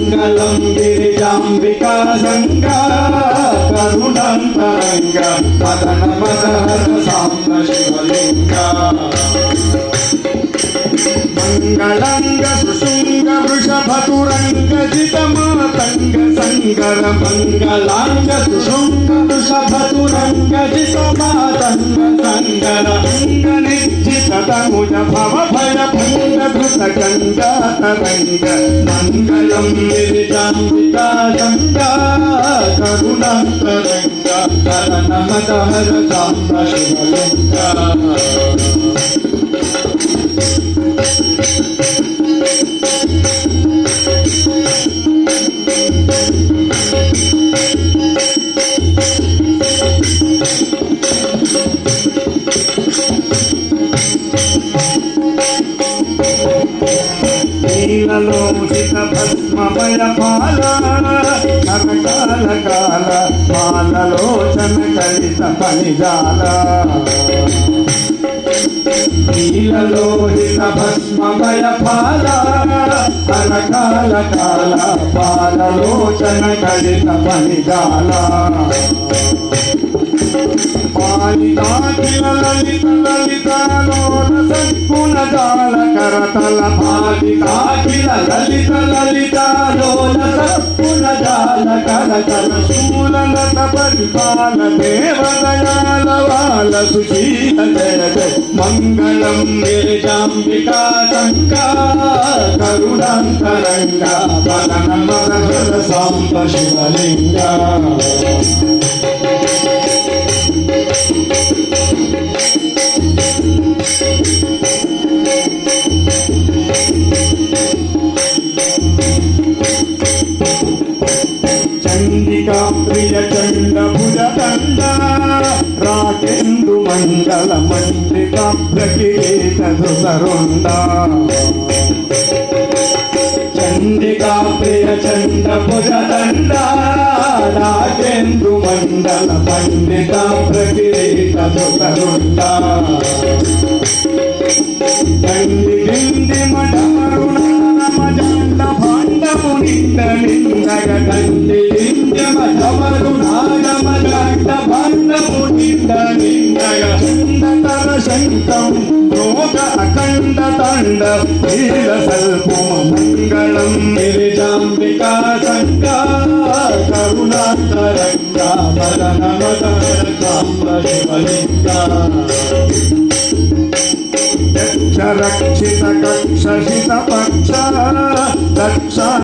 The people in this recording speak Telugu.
మంగళం గిరిజాంబికా సంగా కరుణాంతరంగ మదన మదహర సాంబ శివలింగ మంగళంగ సుశృంగ వృషభతురంగ జితమాతంగ సంగర మంగళాంగ సుశృంగ వృషభతురంగ జితమాతంగ సంగర అంగ నిర్జిత తముజ భవ భయ భంగ ధృత గంగా తరంగ మంగళం గిరిజాంబికా సంగా కరుణాంతరంగ కరణ మదహర సాంబ శివలింగ నీలలోహిత భస్మమయ పాల కనకాల కాల పాలలోచన కలిత పనిజాల నీలలోహిత భస్మమయ పాల కనకాల కాల పాలలోచన కలిత పనిజాల పాలితాఖిల లలిత లలితాలోల సద్గుణ జాల కరతల పాలితాఖిల లలిత లలితాలోల సద్గుణ జాల కరతల శూలలత పరిపాల దేవదయాల వాల సుశీల జయ జయ మంగళం గిరిజాంబికా సంగా కరుణాంతరంగ బలన మదహర సాంబ శివలింగ చండికా ప్రియ చండ భుజ దండ రాకేందు మండల మండిత ప్రకిరీట ధృతరుండ చండికా ప్రియ చండ భుజ దండ రాకేందు మండల పండిత ప్రకిరీట ధృతరుండ దండి గిండి మఠమరుణ మజండ భాండము నింద నిందగ దండి గిండి మఠమరుణ మజండ భాండము నింద నిందగ చందతర శంకం రోగ అఖండ తండ నీల సల్పుమ మంగళం గిరిజాంబికా సంగా కరుణాంతరంగ బలన మదహర సాంబ శివలింగ రక్షిత కక్ష హిత పక్ష రక్ష